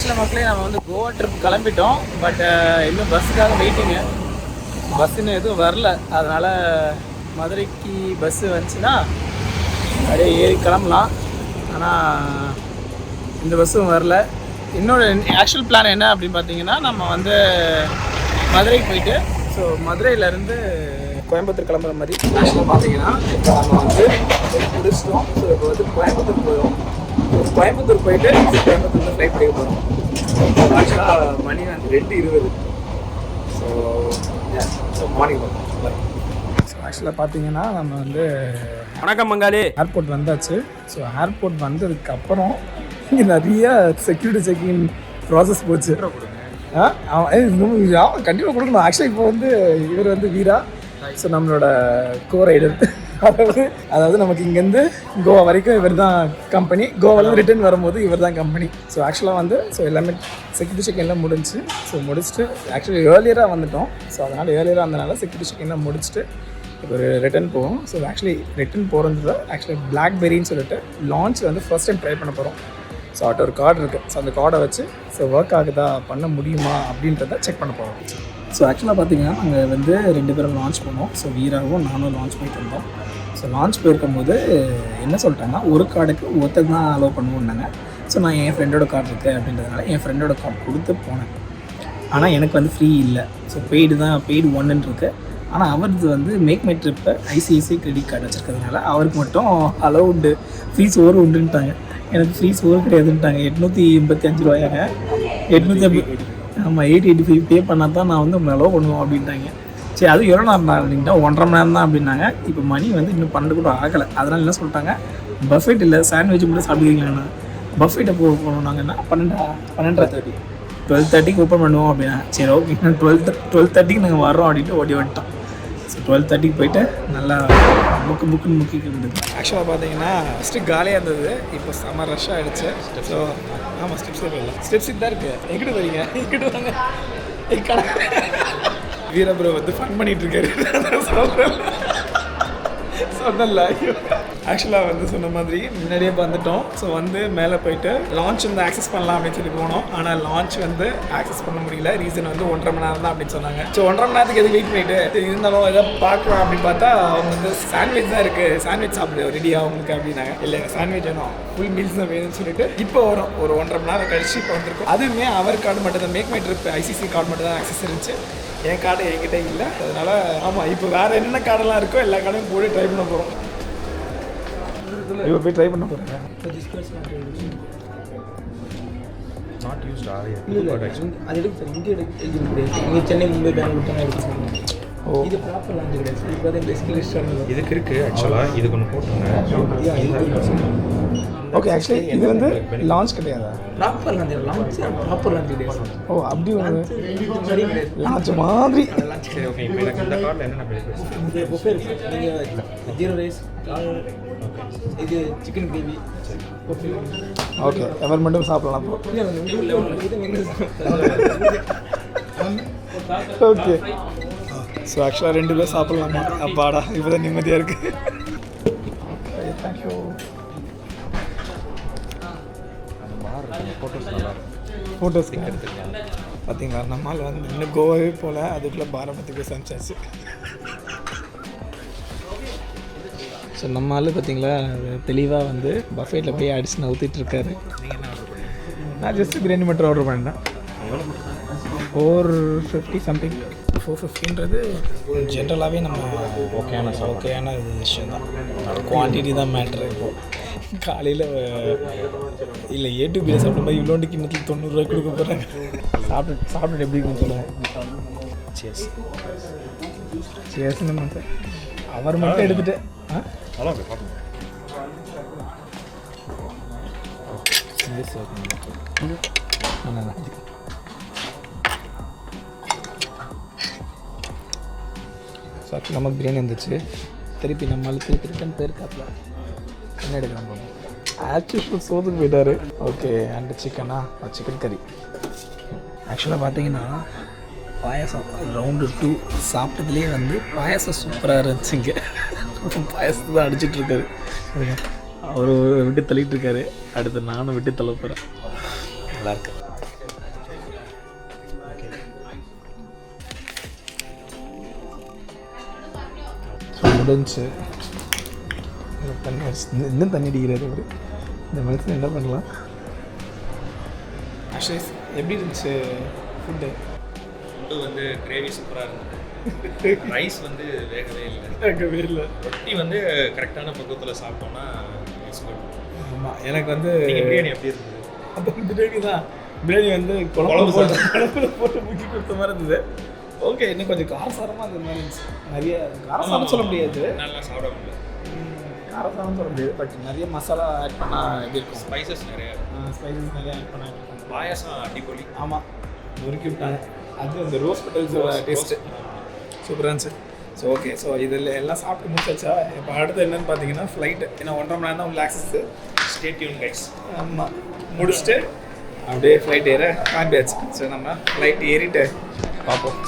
ஆக்சுவலாக மக்களே நம்ம வந்து கோவா ட்ரிப் கிளம்பிட்டோம். பட் இன்னும் பஸ்ஸுக்காக வெயிட்டிங்கு. பஸ் இன்னும் எதுவும் வரல. அதனால் மதுரைக்கு பஸ்ஸு வந்துச்சுன்னா அப்படியே ஏறி கிளம்பலாம். ஆனால் இந்த பஸ்ஸும் வரல. இன்னொரு ஆக்சுவல் பிளான் என்ன அப்படின்னு பார்த்தீங்கன்னா, நம்ம வந்து மதுரைக்கு போயிட்டு ஸோ மதுரையிலேருந்து கோயம்புத்தூர் கிளம்புற மாதிரி. ஆக்சுவலாக பார்த்தீங்கன்னா இப்போ நம்ம வந்து முடிச்சிட்டோம். ஸோ இப்போ வந்து கோயம்புத்தூர் போயிடும். கோயம்புத்தூர் போயிட்டு கோயம்புத்தூர்ல ஃப்ளைட் பிடிக்க போகிறோம். ஆக்சுவலாக மணி வந்து 2:20. So morning by. ஸோ ஆக்சுவலாக பார்த்தீங்கன்னா நம்ம வந்து வணக்கம் மங்காளி, ஏர்போர்ட் வந்தாச்சு. ஸோ ஏர்போர்ட் வந்ததுக்கப்புறம் இங்கே நிறைய செக்யூரிட்டி செக்கிங் ப்ராசஸ் போச்சு. கண்டிப்பாக கொடுக்கணும். ஆக்சுவலாக இப்போ வந்து இவர் வந்து வீரா, ஸோ நம்மளோட கோ ரைடர். அதாவது நமக்கு இங்கேருந்து கோவா வரைக்கும் இவர் தான் கம்பெனி, கோவாலேருந்து ரிட்டர்ன் வரும்போது இவர் தான் கம்பெனி. ஸோ ஆக்சுவலாக வந்து ஸோ எல்லாமே செக்யூரிட்டி செக் எல்லாம் முடிஞ்சு. ஸோ முடிச்சுட்டு ஆக்சுவலி ஏர்லியராக வந்துட்டோம். ஸோ அதனால் ஏர்லியராக வந்தனால செக்யூரிட்டி செக் எல்லாம் முடிச்சுட்டு ஒரு ரிட்டர்ன் போவோம். ஸோ ஆக்சுவலி ரிட்டர்ன் போகிறதுல ஆக்சுவலி பிளாக்பெரின்னு சொல்லிட்டு லான்ச் வந்து ஃபர்ஸ்ட் டைம் ட்ரை பண்ண போகிறோம். ஸோ அவர்கிட்ட ஒரு கார்டு இருக்குது. ஸோ அந்த கார்டை வச்சு ஸோ ஒர்க் ஆகுதா, பண்ண முடியுமா அப்படின்றத செக் பண்ண போகிறோம். ஸோ ஆக்சுவலாக பார்த்தீங்கன்னா நாங்கள் வந்து 2 பேரும் லான்ச் பண்ணோம். ஸோ வீராவும் நானும் லான்ச் போயிட்டு இருந்தோம். ஸோ லான்ச் போயிருக்கும் போது என்ன சொல்லிட்டாங்கன்னா, ஒரு கார்டுக்கு ஒருத்தர் தான் அலோவ் பண்ணுவோன்னாங்க. ஸோ நான் என் ஃப்ரெண்டோட கார்டு இருக்குது அப்படின்றதுனால என் ஃப்ரெண்டோட கார்டு கொடுத்து போனேன். ஆனால் எனக்கு வந்து ஃப்ரீ இல்லை. ஸோ பெய்டு 1 இருக்குது. ஆனால் அவருக்கு வந்து மேக் மை ட்ரிப்பை ஐசிஐசிஐ கிரெடிட் கார்டு வச்சுருக்கிறதுனால அவருக்கு மட்டும் அலௌடு ஃப்ரீ சோறு உண்டுன்ட்டாங்க. எனக்கு ஃப்ரீ சோறு கிடையாதுன்ட்டாங்க. 885 ரூபாயாங்க. 850. ஆமாம், 885 பே பண்ணால் தான் நான் வந்து உங்களை அலோவ் பண்ணுவோம் அப்படின்ட்டாங்க. சரி, அது எவ்வளோ நேரம் அப்படின்ட்டா 1.5 மணி நேரம் தான் அப்படின்னாங்க. இப்போ மணி வந்து இன்னும் 12 கூட ஆகலை. அதனால் என்ன சொல்லிட்டாங்க, பஃபெட் இல்லை, சாண்ட்விச் மட்டும் சாப்பிடுவீங்களாண்ணா. பஃபெட்டை போகணும். நாங்கள் என்ன 12:30 12:30க்கு ஓப்பன் பண்ணுவோம் அப்படின்னா. சரி ஓகே, 12:30க்கு நாங்கள் வரோம் அப்படின்ட்டு ஓடி வந்துட்டோம். ஸோ 12:30க்கு போயிட்டு நல்லா புக்குன்னு முக்கிட்டு இருந்தது. ஆக்சுவலாக பார்த்தீங்கன்னா ஃபஸ்ட்டு காலியாக இருந்தது. இப்போ செம்ம ரஷ்ஷாக ஆகிடுச்சு. ஸோ ஆமாம், ஸ்டெப்ஸே போயிடல. ஸ்டெப்ஸ் தான் இருக்குது. எங்கிட்ட வரீங்க, எங்கிட்ட வாங்க. வீரபுரம் வந்து ஃபன் பண்ணிகிட்டு இருக்காரு. சொன்னல ஆக்சுவலாக வந்து சொன்ன மாதிரி முன்னாடியே வந்துட்டோம். ஸோ வந்து மேலே போயிட்டு லான்ச் வந்து ஆக்சஸ் பண்ணலாம் அப்படின்னு சொல்லி போனோம். ஆனால் லான்ச் வந்து ஆக்சஸ் பண்ண முடியல. ரீசன் வந்து 1.5 மணி நேரம் தான் அப்படின்னு சொன்னாங்க. ஸோ 1.5 மணி நேரத்துக்கு எது வெயிட் பண்ணிட்டு இருந்தாலும் எதாவது பார்க்கலாம் அப்படின்னு பார்த்தா அவங்க வந்து சாண்ட்விச் தான் இருக்குது, சாண்ட்விச் சாப்பிடு ரெடியாக அவங்களுக்கு அப்படின்னாங்க. இல்லை, சாண்ட்விச் வேணும், ஃபுல் மீல்ஸ் தான் வேணும்னு சொல்லிட்டு இப்போ வரும். ஒரு 1.5 மணி நேரம் கழிச்சு இப்போ வந்திருக்கும். அதுவுமே அவர் கார்டு மட்டும் தான், make my trip ICICI card மட்டும் தான் ஆக்சஸ் இருந்துச்சு. என் கார்டு என்கிட்ட இல்லை. அதனால் ஆமாம், இப்போ வேறு என்னென்ன கார்டெல்லாம் இருக்கோ எல்லா கார்டையும் போய் ட்ரை பண்ண போகிறோம். இப்போ போய் ட்ரை பண்ண போகிறேன். நாட் யூஸ்ட் அது எடுக்க சார், இங்கே இங்கே சென்னை, மும்பை, பெங்களூர் தான் எடுக்க சார். இது ப்ராப்பர் லான்ச் கிடையாது. இப்போ தான் பெஸ்ட் லிஸ்ட் இதுக்கு இருக்குது. ஆக்சுவலாக இதுக்கு ஒன்று போட்டுருங்க. ஓகே, ஆக்சுவலி இது வந்து லான்ச் கிடையாதா? ப்ராப்பர் லான்ச் கிடையாது. ஓ, அப்படி ஒன்று லான்ச் மாதிரி. சரி ஓகே, இப்போ எனக்கு இந்த கார்டில் என்னென்ன பெனிஃபிட்ஸ்? புஃபே இருக்குது சார். நீங்கள் 0 ரைஸ், இது சிக்கன் கிரேவி. ஓகே, எவர் மட்டும் சாப்பிடலாம். ஓகே, ஸோ ஆக்சுவலாக 2 பேர் சாப்பிட்லாமா? அப்பாடா, இப்போ தான் நிம்மதியாக இருக்குது. தேங்க்யூ. ஃபோட்டோஸ் எடுத்துக்கலாம். பார்த்தீங்களா, நம்மளால் வந்து இன்னும் கோவாவே போல் அதுக்குள்ளே பாரமத்துக்கு சமைச்சாச்சு. ஸோ நம்ம ஆள் பார்த்தீங்களா தெளிவாக வந்து பஃபேட்டில் போய் அடிச்சு நவுத்திட்டு இருக்காரு. நான் ஜஸ்ட்டு பிரியாணி மட்டும் ஆர்டர் பண்ணிட்டேன். 450 சம்திங். 450ன்றது ஜென்ரலாகவே நம்ம ஓகேயான இது விஷயம் தான். குவான்டிட்டி தான் மேட்ரு. இப்போது காலையில் இல்லை A2Bயில் சாப்பிடும்போது இவ்வளோண்டு கிண்ணத்தில் 90 ரூபாய் கொடுக்க போகிறாங்க. சாப்பிட்டுட்டு எப்படி இருக்குன்னு சொல்லுங்கள். சேஸ்ன்னு சார் அவர் மட்டும் எடுத்துகிட்டு சாப்பிட்டு நமக்கு பிரியாணி வந்துச்சு. திருப்பி நம்மளுக்கு ரிட்டன் போயிருக்காப்புல என்ன எடுக்கலாம் போகணும். ஆக்சுவல் சோதுக்கு போயிட்டாரு. ஓகே, அண்ட் சிக்கன் கறி. ஆக்சுவலாக பார்த்தீங்கன்னா பாயசம் ரவுண்டு 2 சாப்பிட்டதுலேயே வந்து பாயசம் சூப்பராக இருந்துச்சுங்க. பாயசத்தை தான் அடிச்சிட்ருக்காரு. அவர் விட்டு தள்ளிட்டு இருக்காரு. அடுத்து நானும் விட்டு தள்ள போகிறேன். நல்லாயிருக்கு. முடிஞ்சு தண்ணி அடிச்சு இன்னும் தண்ணி அடிக்கிறாரு அவர். இந்த மனுஷன் என்ன பண்ணலாம்? ஆக்சுவலி எப்படி இருந்துச்சு ஃபுட்டு? ஃபுட்டு வந்து கிரேவி சூப்பராக இருந்தது. ரைஸ் வந்து வேகவே இல்லை. ரொட்டி வந்து கரெக்டான பக்குவத்தில் சாப்பிட்டோம்னா இட்ஸ் குட். ஆமாம், எனக்கு வந்து பிரியாணி எப்படி இருந்தது? அப்போ பிரியாணி தான். பிரியாணி வந்து குழம்புல போட்டு முக்கி கொடுத்த மாதிரி இருந்தது. ஓகே, இன்னும் கொஞ்சம் காரசாரமாக இருந்த மாதிரி இருந்துச்சு. நிறைய காரசாரம் சொல்ல முடியாது, நல்லா சாப்பிட முடியல. காரசாரம் சொல்ல முடியாது, பட் நிறைய மசாலா ஆட் பண்ணால் எப்படி இருக்கும்? ஸ்பைசஸ் நிறையா ஆட் பண்ணால் பாயாசம் அடிப்பொலி. ஆமாம், நொறுக்கி விட்டாங்க. அது அந்த ரோஸ் பெட்டல்ஸோட டேஸ்ட்டு சூப்பராக இருந்துச்சு. ஸோ ஓகே, ஸோ இதில் எல்லாம் சாப்பிட்டு முடிச்சாச்சா? இப்போ அடுத்து என்னென்னு பார்த்தீங்கன்னா ஃப்ளைட்டு. ஏன்னா 1.5 மணி நேரம் தான் உங்களுக்கு ஆக்சஸ்ஸு. Stay tune guys. ஆமாம், முடிச்சுட்டு அப்படியே ஃப்ளைட் ஏற கிளம்பியாச்சு. ஸோ நம்ம ஃப்ளைட் ஏறிட்டு பார்ப்போம்.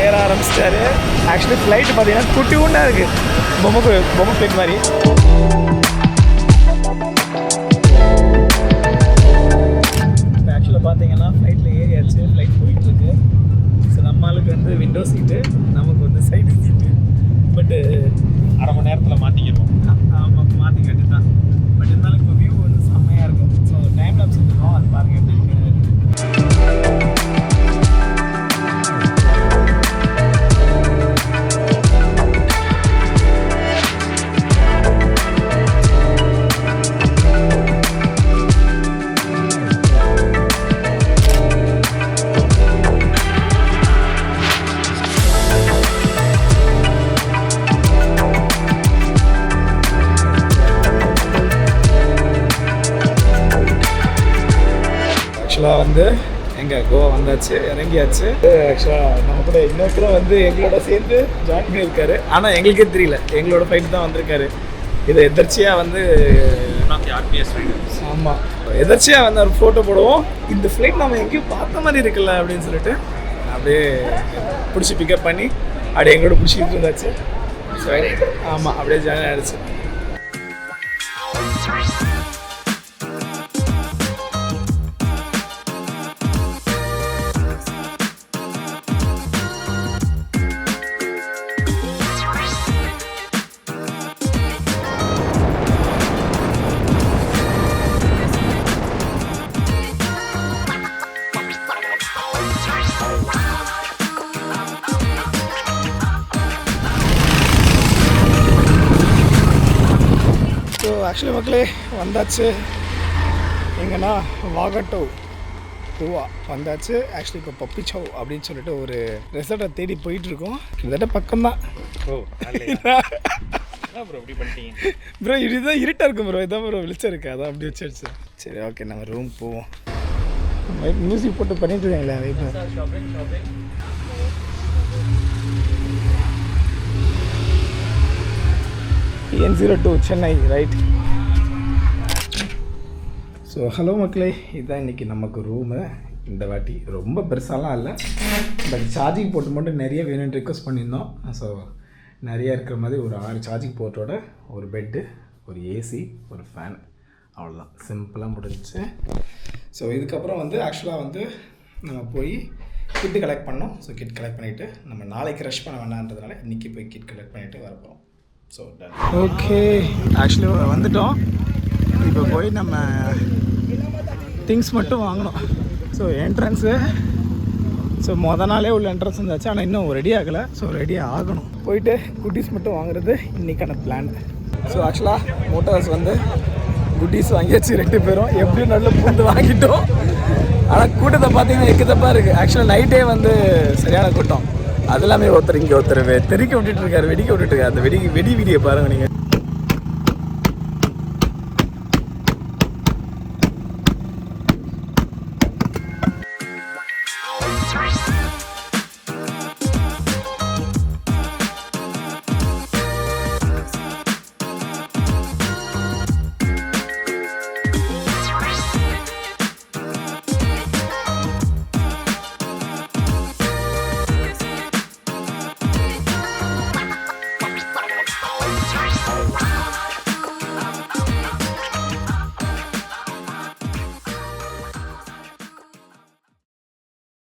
ஏற ஆரம்பிச்சிட்டாரு. ஆக்சுவலி ஃப்ளைட்டு பார்த்தீங்கன்னா குட்டி உண்டா இருக்குது, பொம்மை ஃப்ளைட் மாதிரி. இப்போ ஆக்சுவலாக பார்த்தீங்கன்னா ஃப்ளைட்டில் ஏறியாச்சு. ஃப்ளைட் போயிட்டுருக்கு. ஸோ நம்மளுக்கு வந்து விண்டோ சீட்டு, நமக்கு வந்து சைடு சீட்டு. பட்டு அரை மணி நேரத்தில் மாற்றிக்கிடுவோம். ஆமாம், மாற்றிக்கிட்டு தான். பட் இருந்தாலும் இப்போ வியூ வந்து செம்மையாக இருக்கும். ஸோ டைம் லாப்ஸ் இருக்கும், அது பாருங்கள் எப்படி இருக்கு. ஆக்சுவலாக வந்து எங்கள் கோவா வந்தாச்சு, இறங்கியாச்சு. ஆக்சுவலாக நம்ம கூட இன்னொருத்தரும் வந்து எங்களோட சேர்ந்து ஜாயின் பண்ணியிருக்காரு. ஆனால் எங்களுக்கே தெரியல, எங்களோட ஃப்ளைட் தான் வந்திருக்காரு. இதை எதர்ச்சியாக வந்து ஆமாம், எதர்ச்சியாக வந்து ஒரு ஃபோட்டோ போடுவோம். இந்த ஃப்ளைட் நம்ம எங்கேயும் பார்த்த மாதிரி இருக்குல்ல அப்படின்னு சொல்லிட்டு அப்படியே பிடிச்சி பிக்கப் பண்ணி அப்படியே எங்களோட பிடிச்சிக்கிட்டு இருந்தாச்சு. ஆமாம், அப்படியே ஜாயின் ஆகிடுச்சு. ஸோ ஆக்சுவலி மக்களே வந்தாச்சு. எங்கன்னா வாகட்டோ கோவா வந்தாச்சு. ஆக்சுவலி இப்போ பப்பிச்சோ அப்படின்னு சொல்லிட்டு ஒரு ரெசார்ட்டை தேடி போயிட்டுருக்கோம். கிட்டத்தட்ட பக்கம்தான். ப்ரோ இதுதான் இருட்டாக இருக்கும் ப்ரோ, இதான் ப்ரோ வெளிச்சம் இருக்குது, அதான் அப்படி வச்சிருச்சு. சரி ஓகே, நம்ம ரூம் போவோம். மியூசிக் போட்டு பண்ணிட்டு இருக்காங்களே N02 Chennai right. So hello மக்களே, இதுதான் இன்றைக்கி நமக்கு ரூமு. இந்த வாட்டி ரொம்ப பெருசாலாம் இல்லை, பட் சார்ஜிங் போட்டு மட்டும் நிறைய வேணும்னு ரிக்வஸ்ட் பண்ணியிருந்தோம். ஸோ நிறையா இருக்கிற மாதிரி ஒரு 6 சார்ஜிங் போர்ட்டோட ஒரு பெட்டு, ஒரு ஏசி, ஒரு ஃபேன், அவ்வளோதான். சிம்பிளாக முடிஞ்சிச்சு. ஸோ இதுக்கப்புறம் வந்து ஆக்சுவலாக வந்து நம்ம போய் கிட்டு கலெக்ட் பண்ணோம். ஸோ கிட் கலெக்ட் பண்ணிவிட்டு நம்ம நாளைக்கு ரஷ் பண்ண வேண்டான்றதுனால இன்றைக்கி போய் கிட் கலெக்ட் பண்ணிவிட்டு வரப்போம். So done. ஓகே, ஆக்சுவலி வந்துட்டோம். இப்போ போய் நம்ம திங்ஸ் மட்டும் வாங்கணும். ஸோ என்ட்ரன்ஸு, ஸோ மொதல் நாளே உள்ள என்ட்ரன்ஸ் இருந்தாச்சு, ஆனால் இன்னும் ரெடி ஆகலை. ஸோ ரெடி ஆகணும். போயிட்டு குட்டீஸ் மட்டும் வாங்குறது இன்றைக்கான பிளான். ஸோ ஆக்சுவலாக மோட்டோவர்ஸ் வந்து குட்டீஸ் வாங்கியாச்சு 2 பேரும். எப்படியும் நல்ல பூந்து வாங்கிட்டோம். ஆனால் கூட்டத்தை பார்த்தீங்கன்னா எக்கத்தப்பாக இருக்குது. ஆக்சுவலாக நைட்டே வந்து சரியான கூட்டம். அது எல்லாமே ஒருத்தர் இங்கே ஒருத்தர் தெறிக்க விட்டுட்டு இருக்காரு, வெடிக்க விட்டுட்டு இருக்காரு. அந்த வெடி வீடியோ பாருங்கள் நீங்கள்.